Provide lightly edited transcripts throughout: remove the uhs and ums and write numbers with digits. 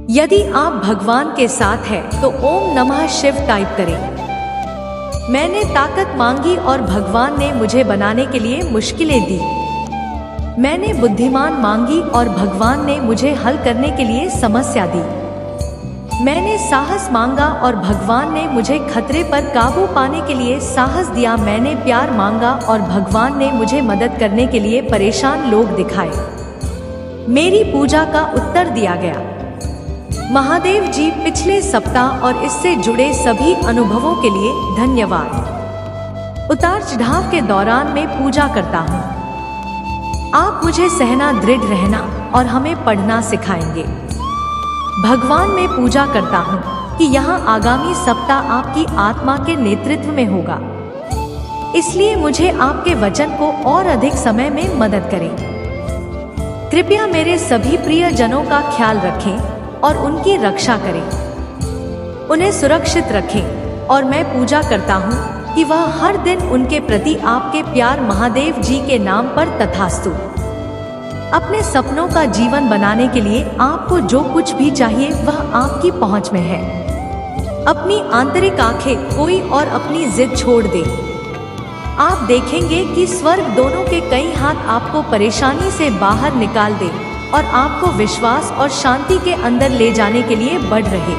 यदि आप भगवान के साथ हैं तो ओम नमः शिव टाइप करें। मैंने ताकत मांगी और भगवान ने मुझे बनाने के लिए मुश्किलें दी। मैंने बुद्धिमान मांगी और भगवान ने मुझे हल करने के लिए समस्या दी। मैंने साहस मांगा और भगवान ने मुझे खतरे पर काबू पाने के लिए साहस दिया। मैंने प्यार मांगा और भगवान ने मुझे मदद करने के लिए परेशान लोग दिखाए। मेरी पूजा का उत्तर दिया गया। महादेव जी, पिछले सप्ताह और इससे जुड़े सभी अनुभवों के लिए धन्यवाद। उतार चढ़ाव के दौरान मैं पूजा करता हूँ। आप मुझे सहना, दृढ़ रहना और हमें पढ़ना सिखाएंगे। भगवान में पूजा करता हूँ कि यहाँ आगामी सप्ताह आपकी आत्मा के नेतृत्व में होगा, इसलिए मुझे आपके वचन को और अधिक समय में मदद करें। कृपया मेरे सभी प्रियजनों का ख्याल रखें और उनकी रक्षा करें, उन्हें सुरक्षित रखें। और मैं पूजा करता हूँ कि वह हर दिन उनके प्रति आपके प्यार महादेव जी के नाम पर तथास्तु। अपने सपनों का जीवन बनाने के लिए आपको जो कुछ भी चाहिए वह आपकी पहुंच में है। अपनी आंतरिक आंखें कोई और अपनी जिद छोड़ दे। आप देखेंगे कि स्वर्ग दोनों के कई हाथ आपको परेशानी से बाहर निकाल दे और आपको विश्वास और शांति के अंदर ले जाने के लिए बढ़ रहे।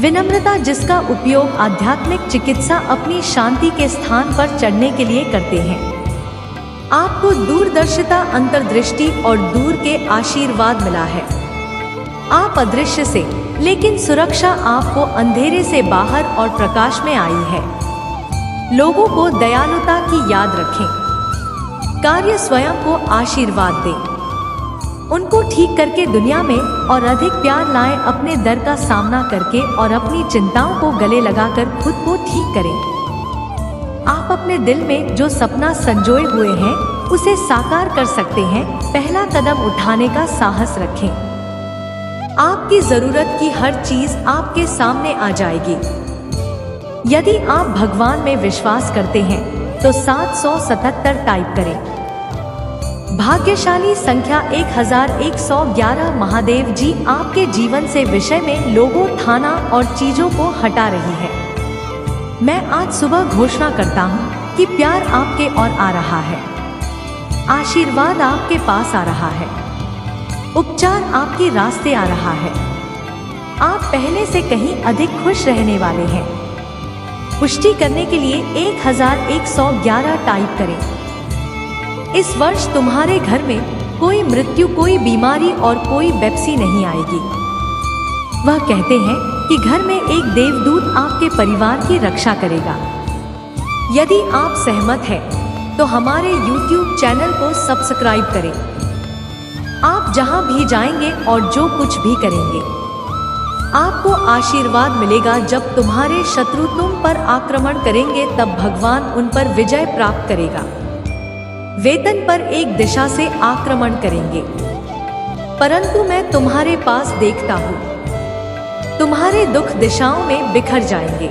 विनम्रता, जिसका उपयोग आध्यात्मिक चिकित्सा अपनी शांति के स्थान पर चढ़ने के लिए करते हैं। आपको दूरदर्शिता, अंतर्दृष्टि और दूर के आशीर्वाद मिला है। आप अदृश्य से लेकिन सुरक्षा आपको अंधेरे से बाहर और प्रकाश में आई है। लोगों को दयालुता की याद रखें। कार्य स्वयं को आशीर्वाद दें। उनको ठीक करके दुनिया में और अधिक प्यार लाएं। अपने डर का सामना करके और अपनी चिंताओं को गले लगाकर खुद को ठीक करें। आप अपने दिल में जो सपना संजोए हुए हैं उसे साकार कर सकते हैं। पहला कदम उठाने का साहस रखें। आपकी जरूरत की हर चीज आपके सामने आ जाएगी। यदि आप भगवान में विश्वास करते हैं तो 777 टाइप करें। भाग्यशाली संख्या 1111। महादेव जी आपके जीवन से विषय में लोगों, थाना और चीजों को हटा रही है। मैं आज सुबह घोषणा करता हूँ कि प्यार आपके ओर आ रहा है। आशीर्वाद आपके पास आ रहा है। उपचार आपके रास्ते आ रहा है। आप पहले से कहीं अधिक खुश रहने वाले हैं। पुष्टि करने के लिए 1111 टाइप करें। इस वर्ष तुम्हारे घर में कोई मृत्यु, कोई बीमारी और कोई बेपसी नहीं आएगी। वह कहते हैं कि घर में एक देवदूत आपके परिवार की रक्षा करेगा। यदि आप सहमत हैं तो हमारे YouTube चैनल को सब्सक्राइब करें। आप जहां भी जाएंगे और जो कुछ भी करेंगे आपको आशीर्वाद मिलेगा। जब तुम्हारे शत्रु तुम पर आक्रमण करेंगे तब भगवान उन पर विजय प्राप्त करेगा। वेतन पर एक दिशा से आक्रमण करेंगे, परंतु मैं तुम्हारे पास देखता हूँ। तुम्हारे दुख दिशाओं में बिखर जाएंगे।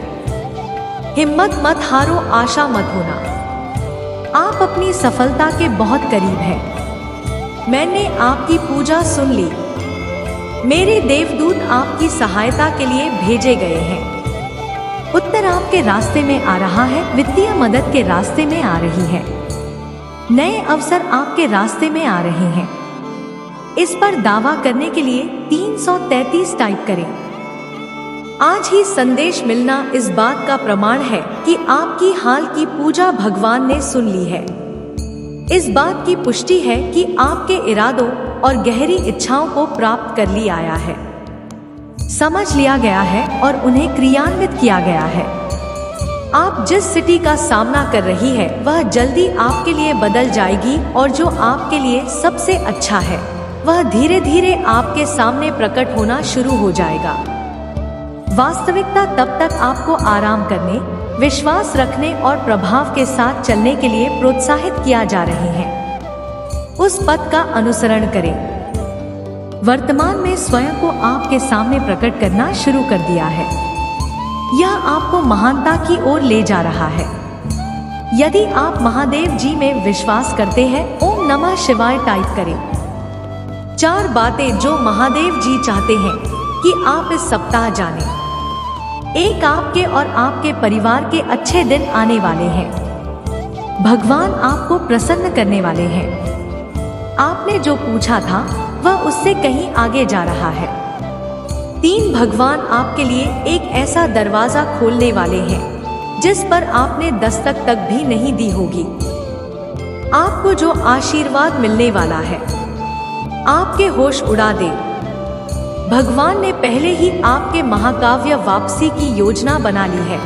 हिम्मत मत हारो, आशा मत होना। आप अपनी सफलता के बहुत करीब हैं। मैंने आपकी पूजा सुन ली। मेरे देवदूत आपकी सहायता के लिए भेजे गए हैं। उत्तर आपके रास्ते में आ रहा है। वित्तीय मदद के रास्ते में आ रही है। नए अवसर आपके रास्ते में आ रहे हैं। इस पर दावा करने के लिए 333 टाइप करें। आज ही संदेश मिलना इस बात का प्रमाण है कि आपकी हाल की पूजा भगवान ने सुन ली है। इस बात की पुष्टि है कि आपके इरादों और गहरी इच्छाओं को प्राप्त कर लिया आया है, समझ लिया गया है और उन्हें क्रियान्वित किया गया है। आप जिस स्थिति का सामना कर रही है वह जल्दी आपके लिए बदल जाएगी और जो आपके लिए सबसे अच्छा है वह धीरे धीरे आपके सामने प्रकट होना शुरू हो जाएगा। वास्तविकता तब तक आपको आराम करने, विश्वास रखने और प्रभाव के साथ चलने के लिए प्रोत्साहित किया जा रहे हैं। उस पथ का अनुसरण करें। वर्तमान में स्वयं को आपके सामने प्रकट करना शुरू कर दिया है। यह आपको महानता की ओर ले जा रहा है। यदि आप महादेव जी में विश्वास करते हैं, ओम नमः शिवाय टाइप करें। 4 बातें जो महादेव जी चाहते हैं। कि आप इस सप्ताह जानें। एक आपके और आपके परिवार के अच्छे दिन आने वाले हैं। भगवान आपको प्रसन्न करने वाले हैं। आपने जो पूछा था वह उससे कहीं आगे जा रहा है। 3 भगवान आपके लिए एक ऐसा दरवाजा खोलने वाले हैं जिस पर आपने दस्तक तक भी नहीं दी होगी। आपको जो आशीर्वाद मिलने वाला है आपके होश उड़ा दे। भगवान ने पहले ही आपके महाकाव्य वापसी की योजना बना ली है।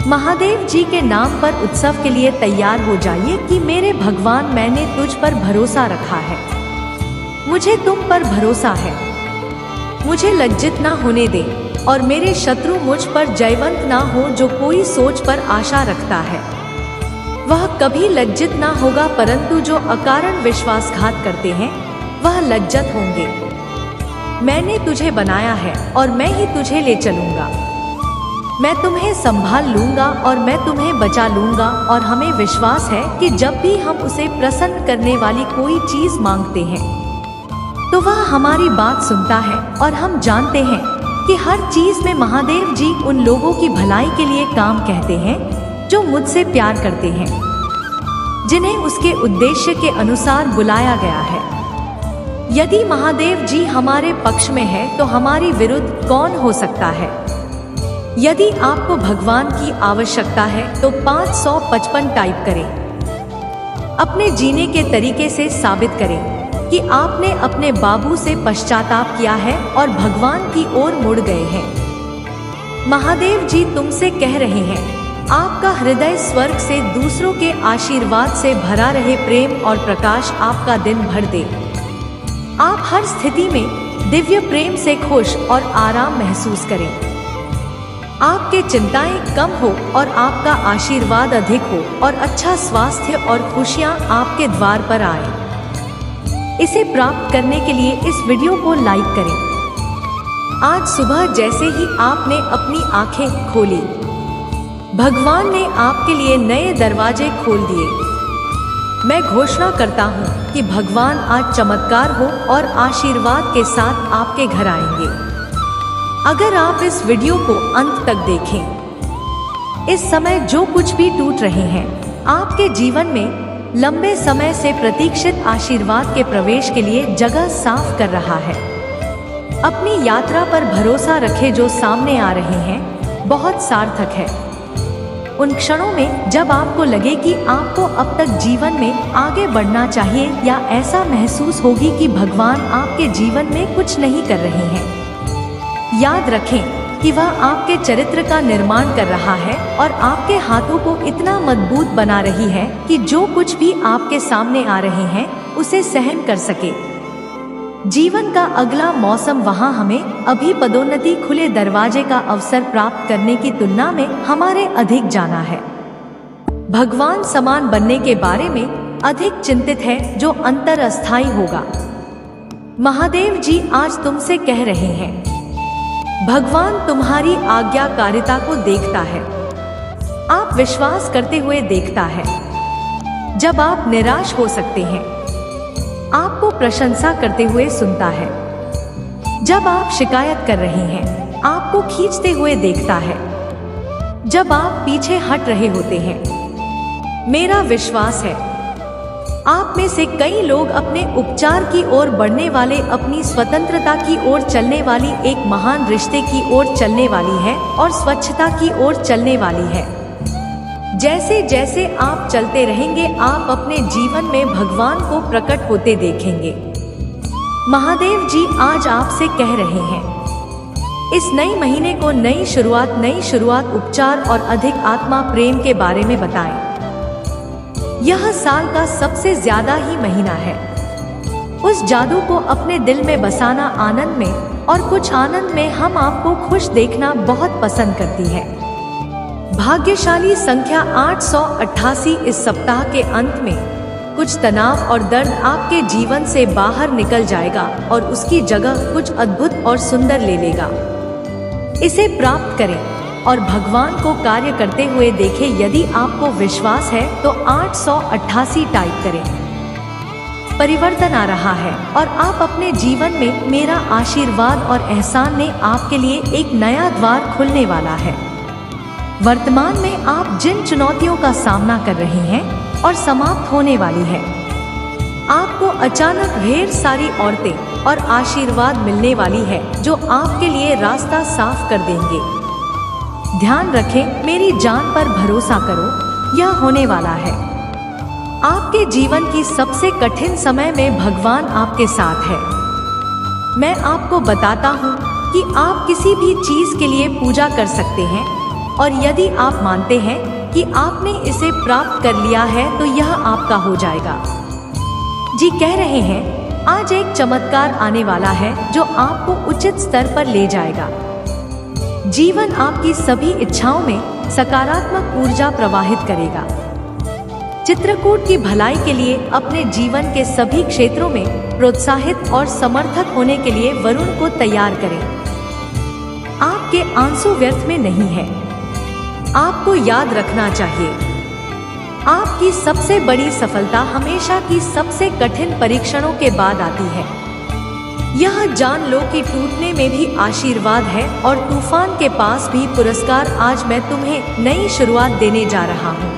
महादेव जी के नाम पर उत्सव के लिए तैयार हो जाइए कि मेरे भगवान, मैंने तुझ पर भरोसा रखा है। मुझे तुम पर भरोसा है। मुझे लज्जित ना होने दे और मेरे शत्रु मुझ पर जयवंत ना हो। जो कोई सोच पर आशा रखता है वह कभी लज्जित ना होगा, परंतु जो अकारण विश्वासघात करते हैं वह लज्जित होंगे। मैंने तुझे बनाया है और मैं ही तुझे ले चलूंगा। मैं तुम्हें संभाल लूंगा और मैं तुम्हें बचा लूंगा। और हमें विश्वास है कि जब भी हम उसे प्रसन्न करने वाली कोई चीज मांगते हैं तो वह हमारी बात सुनता है। और हम जानते हैं कि हर चीज में महादेव जी उन लोगों की भलाई के लिए काम कहते हैं जो मुझसे प्यार करते हैं, जिन्हें उसके उद्देश्य के अनुसार बुलाया गया है। यदि महादेव जी हमारे पक्ष में है तो हमारी विरुद्ध कौन हो सकता है। यदि आपको भगवान की आवश्यकता है तो 555 टाइप करें। अपने जीने के तरीके से साबित करें कि आपने अपने बाबू से पश्चाताप किया है और भगवान की ओर मुड़ गए हैं। महादेव जी तुमसे कह रहे हैं, आपका हृदय स्वर्ग से दूसरों के आशीर्वाद से भरा रहे। प्रेम और प्रकाश आपका दिन भर दे। आप हर स्थिति में दिव्य प्रेम से खुश और आराम महसूस करें। आपके चिंताएं कम हो और आपका आशीर्वाद अधिक हो और अच्छा स्वास्थ्य और खुशियां आपके द्वार पर आए। इसे प्राप्त करने के लिए इस वीडियो को लाइक करें। आज सुबह जैसे ही आपने अपनी आंखें खोली, भगवान ने आपके लिए नए दरवाजे खोल दिए। मैं घोषणा करता हूँ कि भगवान आज चमत्कार हो और आशीर्वाद के साथ आपके घर आएंगे। अगर आप इस वीडियो को अंत तक देखें, इस समय जो कुछ भी टूट रहे हैं आपके जीवन में लंबे समय से प्रतीक्षित आशीर्वाद के प्रवेश के लिए जगह साफ कर रहा है। अपनी यात्रा पर भरोसा रखें जो सामने आ रहे हैं बहुत सार्थक है। उन क्षणों में जब आपको लगे कि आपको अब तक जीवन में आगे बढ़ना चाहिए या ऐसा महसूस होगी कि भगवान आपके जीवन में कुछ नहीं कर रहे हैं, याद रखें कि वह आपके चरित्र का निर्माण कर रहा है और आपके हाथों को इतना मजबूत बना रही है कि जो कुछ भी आपके सामने आ रहे हैं उसे सहन कर सके। जीवन का अगला मौसम वहां हमें अभी पदोन्नति, खुले दरवाजे का अवसर प्राप्त करने की तुलना में हमारे अधिक जाना है। भगवान समान बनने के बारे में अधिक चिंतित है जो अंतर अस्थायी होगा। महादेव जी आज तुमसे कह रहे हैं, भगवान तुम्हारी आज्ञाकारिता को देखता है। आप विश्वास करते हुए देखता है। जब आप निराश हो सकते हैं आपको प्रशंसा करते हुए सुनता है। जब आप शिकायत कर रहे हैं आपको खींचते हुए देखता है। जब आप पीछे हट रहे होते हैं, मेरा विश्वास है आप में से कई लोग अपने उपचार की ओर बढ़ने वाले, अपनी स्वतंत्रता की ओर चलने वाली, एक महान रिश्ते की ओर चलने वाली है और स्वच्छता की ओर चलने वाली है। जैसे जैसे आप चलते रहेंगे आप अपने जीवन में भगवान को प्रकट होते देखेंगे। महादेव जी आज आपसे कह रहे हैं, इस नए महीने को नई शुरुआत, उपचार और अधिक आत्मा प्रेम के बारे में बताएं। यह साल का सबसे ज्यादा ही महीना है। उस जादू को अपने दिल में बसाना, आनंद में और कुछ आनंद में हम आपको खुश देखना बहुत पसंद करती है। भाग्यशाली संख्या 888। इस सप्ताह के अंत में कुछ तनाव और दर्द आपके जीवन से बाहर निकल जाएगा और उसकी जगह कुछ अद्भुत और सुंदर ले लेगा। इसे प्राप्त करें और भगवान को कार्य करते हुए देखें। यदि आपको विश्वास है तो 888 टाइप करें। परिवर्तन आ रहा है और आप अपने जीवन में मेरा आशीर्वाद और एहसान ने आपके लिए एक नया द्वार खुलने वाला है। वर्तमान में आप जिन चुनौतियों का सामना कर रहे हैं और समाप्त होने वाली है। आपको अचानक ढेर सारी औरतें और आशीर्वाद मिलने वाली है जो आपके लिए रास्ता साफ कर देंगे। ध्यान रखें, मेरी जान पर भरोसा करो, यह होने वाला है। आपके जीवन की सबसे कठिन समय में भगवान आपके साथ है। मैं आपको बताता हूँ कि आप किसी भी चीज के लिए पूजा कर सकते हैं और यदि आप मानते हैं कि आपने इसे प्राप्त कर लिया है तो यह आपका हो जाएगा। जी कह रहे हैं, आज एक चमत्कार आने वाला है जो आपको उचित स्तर पर ले जाएगा। जीवन आपकी सभी इच्छाओं में सकारात्मक ऊर्जा प्रवाहित करेगा। चित्रकूट की भलाई के लिए अपने जीवन के सभी क्षेत्रों में प्रोत्साहित और समर्थक होने के लिए वरुण को तैयार करें। आपके आंसू व्यर्थ में नहीं है। आपको याद रखना चाहिए, आपकी सबसे बड़ी सफलता हमेशा की सबसे कठिन परीक्षणों के बाद आती है। यह जान लो कि टूटने में भी आशीर्वाद है और तूफान के पास भी पुरस्कार। आज मैं तुम्हें नई शुरुआत देने जा रहा हूँ।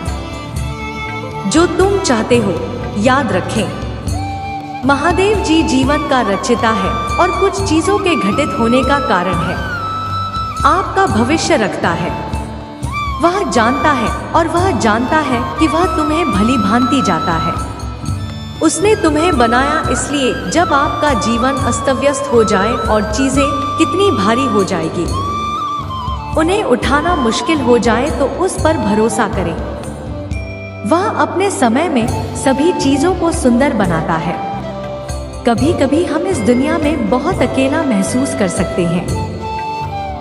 जो तुम चाहते हो, याद रखें, महादेव जी जीवन का रचयिता है और कुछ चीजों के घटित होने का कारण है। आपका भविष्य रखता है, वह जानता है और वह जानता है कि वह तुम्हें भली भांति जाता है। उसने तुम्हें बनाया, इसलिए जब आपका जीवन अस्तव्यस्त हो जाए और चीजें कितनी भारी हो जाएगी, उन्हें उठाना मुश्किल हो जाए तो उस पर भरोसा करें। वह अपने समय में सभी चीजों को सुंदर बनाता है। कभी कभी हम इस दुनिया में बहुत अकेला महसूस कर सकते हैं।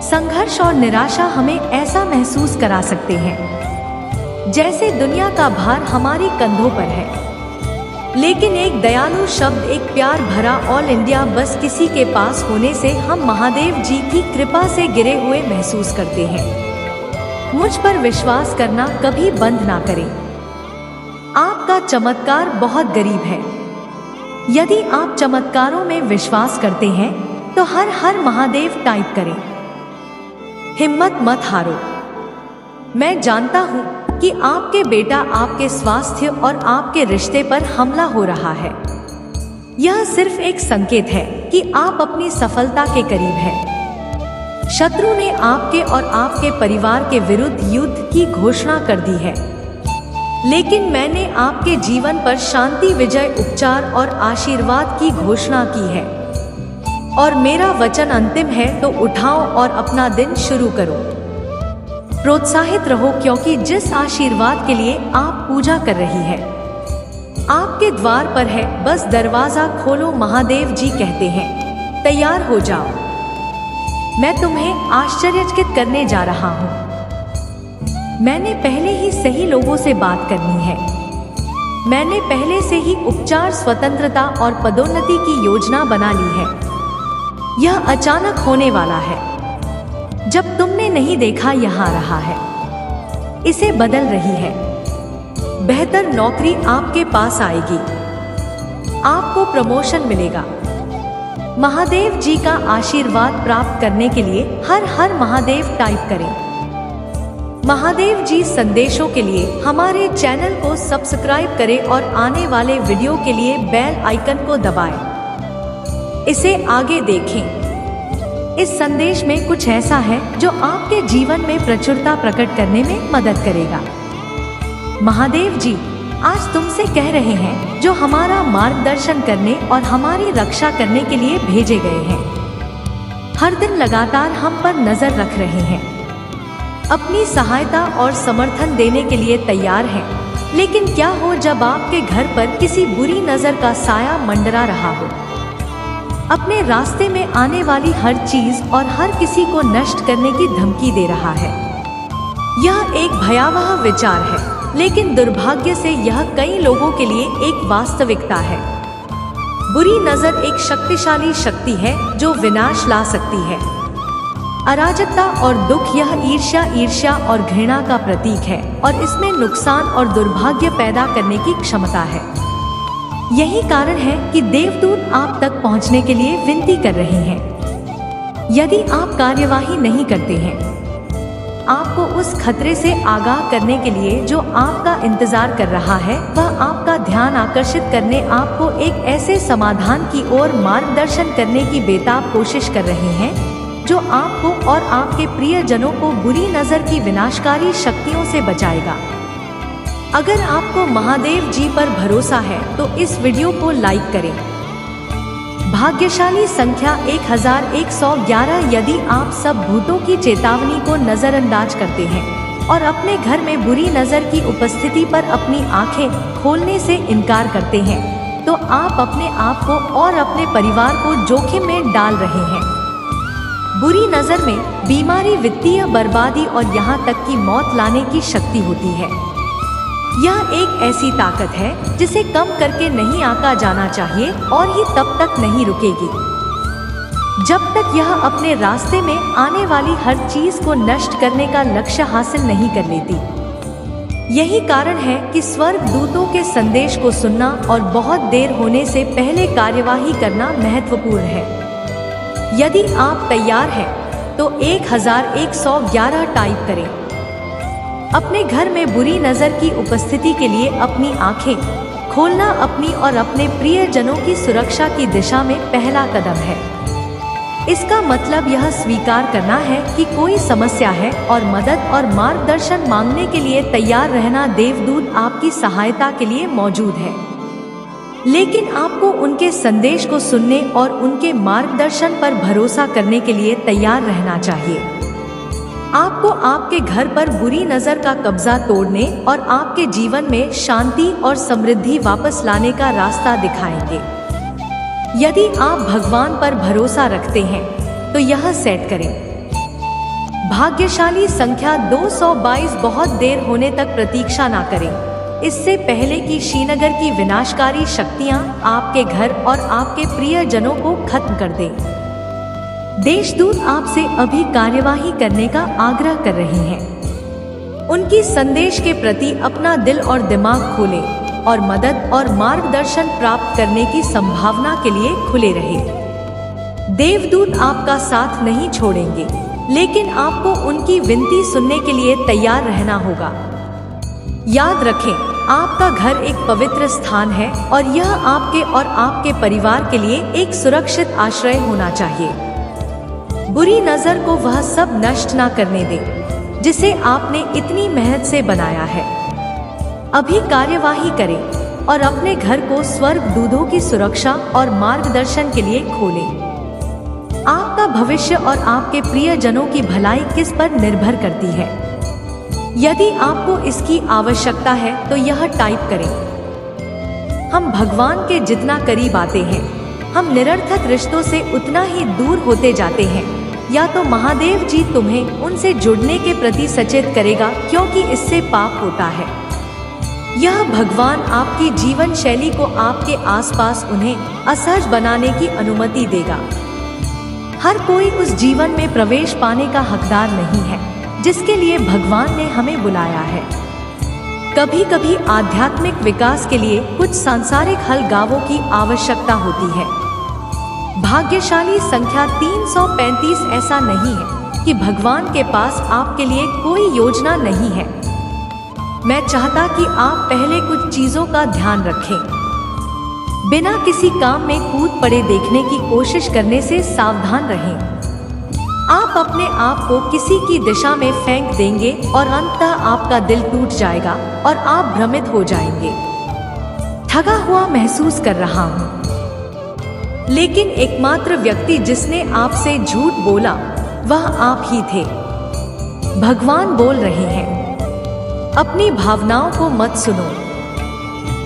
संघर्ष और निराशा हमें ऐसा महसूस करा सकते हैं जैसे दुनिया का भार हमारी कंधों पर है। लेकिन एक दयालु शब्द, एक प्यार भरा ऑल इंडिया बस किसी के पास होने से हम महादेव जी की कृपा से गिरे हुए महसूस करते हैं। मुझ पर विश्वास करना कभी बंद ना करें। आपका चमत्कार बहुत करीब है। यदि आप चमत्कारों में विश्वास करते हैं तो हर हर महादेव टाइप करें। हिम्मत मत हारो। मैं जानता हूँ कि आपके बेटा आपके स्वास्थ्य और आपके रिश्ते पर हमला हो रहा है। यह सिर्फ एक संकेत है कि आप अपनी सफलता के करीब हैं। शत्रु ने आपके और आपके परिवार के विरुद्ध युद्ध की घोषणा कर दी है, लेकिन मैंने आपके जीवन पर शांति, विजय, उपचार और आशीर्वाद की घोषणा की है। और मेरा वचन अंतिम है, तो उठाओ और अपना दिन शुरू करो। प्रोत्साहित रहो, क्योंकि जिस आशीर्वाद के लिए आप पूजा कर रही है आपके द्वार पर है। बस दरवाजा खोलो। महादेव जी कहते हैं, तैयार हो जाओ, मैं तुम्हें आश्चर्यचकित करने जा रहा हूँ। मैंने पहले ही सही लोगों से बात करनी है। मैंने पहले से ही उपचार, स्वतंत्रता और पदोन्नति की योजना बना ली है। यह अचानक होने वाला है। जब तुमने नहीं देखा, यहाँ रहा है, इसे बदल रही है। बेहतर नौकरी आपके पास आएगी, आपको प्रमोशन मिलेगा। महादेव जी का आशीर्वाद प्राप्त करने के लिए हर हर महादेव टाइप करें। महादेव जी संदेशों के लिए हमारे चैनल को सब्सक्राइब करें और आने वाले वीडियो के लिए बेल आइकन को दबाएं। इसे आगे देखें। इस संदेश में कुछ ऐसा है जो आपके जीवन में प्रचुरता प्रकट करने में मदद करेगा। महादेव जी आज तुमसे कह रहे हैं, जो हमारा मार्गदर्शन करने और हमारी रक्षा करने के लिए भेजे गए हैं। हर दिन लगातार हम पर नजर रख रहे हैं, अपनी सहायता और समर्थन देने के लिए तैयार हैं। लेकिन क्या हो जब आपके घर पर किसी बुरी नजर का साया मंडरा रहा हो, अपने रास्ते में आने वाली हर चीज और हर किसी को नष्ट करने की धमकी दे रहा है। यह एक भयावह विचार है, लेकिन दुर्भाग्य से यह कई लोगों के लिए एक वास्तविकता है। बुरी नजर एक शक्तिशाली शक्ति है जो विनाश ला सकती है। अराजकता और दुख, यह ईर्ष्या और घृणा का प्रतीक है और इसमें नुकसान और दुर्भाग्य पैदा करने की क्षमता है। यही कारण है कि देवदूत आप तक पहुंचने के लिए विनती कर रहे हैं। यदि आप कार्यवाही नहीं करते हैं, आपको उस खतरे से आगाह करने के लिए जो आपका इंतजार कर रहा है, वह आपका ध्यान आकर्षित करने, आपको एक ऐसे समाधान की ओर मार्गदर्शन करने की बेताब कोशिश कर रहे हैं जो आपको और आपके प्रियजनों को बुरी नजर की विनाशकारी शक्तियों से बचाएगा। अगर आपको महादेव जी पर भरोसा है तो इस वीडियो को लाइक करें। भाग्यशाली संख्या 1111। यदि आप सब भूतों की चेतावनी को नजरअंदाज करते हैं और अपने घर में बुरी नजर की उपस्थिति पर अपनी आंखें खोलने से इनकार करते हैं, तो आप अपने आप को और अपने परिवार को जोखिम में डाल रहे हैं। बुरी नजर में बीमारी, वित्तीय बर्बादी और यहाँ तक कि मौत लाने की शक्ति होती है। यह एक ऐसी ताकत है जिसे कम करके नहीं आंका जाना चाहिए और ही तब तक नहीं रुकेगी जब तक यह अपने रास्ते में आने वाली हर चीज को नष्ट करने का लक्ष्य हासिल नहीं कर लेती। यही कारण है कि स्वर्ग दूतों के संदेश को सुनना और बहुत देर होने से पहले कार्यवाही करना महत्वपूर्ण है। यदि आप तैयार हैं तो 1111 टाइप करें। अपने घर में बुरी नजर की उपस्थिति के लिए अपनी आंखें खोलना अपनी और अपने प्रियजनों की सुरक्षा की दिशा में पहला कदम है। इसका मतलब यह स्वीकार करना है कि कोई समस्या है और मदद और मार्गदर्शन मांगने के लिए तैयार रहना। देवदूत आपकी सहायता के लिए मौजूद है, लेकिन आपको उनके संदेश को सुनने और उनके मार्गदर्शन पर भरोसा करने के लिए तैयार रहना चाहिए। आपको आपके घर पर बुरी नजर का कब्जा तोड़ने और आपके जीवन में शांति और समृद्धि वापस लाने का रास्ता दिखाएंगे। यदि आप भगवान पर भरोसा रखते हैं तो यह सेट करें। भाग्यशाली संख्या 222। बहुत देर होने तक प्रतीक्षा ना करें, इससे पहले कि श्रीनगर की विनाशकारी शक्तियां आपके घर और आपके प्रियजनों को खत्म कर दें। देशदूत आपसे अभी कार्यवाही करने का आग्रह कर रहे हैं। उनकी संदेश के प्रति अपना दिल और दिमाग खोलें और मदद और मार्गदर्शन प्राप्त करने की संभावना के लिए खुले रहें। देवदूत आपका साथ नहीं छोड़ेंगे, लेकिन आपको उनकी विनती सुनने के लिए तैयार रहना होगा। याद रखें, आपका घर एक पवित्र स्थान है और यह आपके और आपके परिवार के लिए एक सुरक्षित आश्रय होना चाहिए। बुरी नजर को वह सब नष्ट ना करने दें जिसे आपने इतनी मेहनत से बनाया है। अभी कार्यवाही करें और अपने घर को स्वर्ग दूतों की सुरक्षा और मार्गदर्शन के लिए खोलें। आपका भविष्य और आपके प्रियजनों की भलाई किस पर निर्भर करती है। यदि आपको इसकी आवश्यकता है तो यह टाइप करें। हम भगवान के जितना करीब आते हैं, हम निरर्थक रिश्तों से उतना ही दूर होते जाते हैं। या तो महादेव जी तुम्हें उनसे जुड़ने के प्रति सचेत करेगा, क्योंकि इससे पाप होता है। यह भगवान आपकी जीवन शैली को आपके आसपास उन्हें असहज बनाने की अनुमति देगा। हर कोई उस जीवन में प्रवेश पाने का हकदार नहीं है जिसके लिए भगवान ने हमें बुलाया है। कभी कभी आध्यात्मिक विकास के लिए कुछ सांसारिक हलगावों की आवश्यकता होती है। भाग्यशाली संख्या 335। ऐसा नहीं है कि भगवान के पास आपके लिए कोई योजना नहीं है। मैं चाहता कि आप पहले कुछ चीजों का ध्यान रखें। बिना किसी काम में कूद पड़े देखने की कोशिश करने से सावधान रहें। आप अपने आप को किसी की दिशा में फेंक देंगे और अंततः आपका दिल टूट जाएगा और आप भ्रमित हो जाएंगे। ठगा हुआ महसूस कर रहा हूँ, लेकिन एकमात्र व्यक्ति जिसने आपसे झूठ बोला वह आप ही थे। भगवान बोल रहे हैं, अपनी भावनाओं को मत सुनो।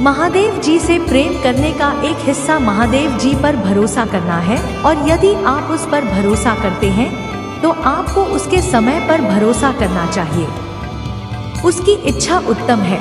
महादेव जी से प्रेम करने का एक हिस्सा महादेव जी पर भरोसा करना है, और यदि आप उस पर भरोसा करते हैं तो आपको उसके समय पर भरोसा करना चाहिए। उसकी इच्छा उत्तम है।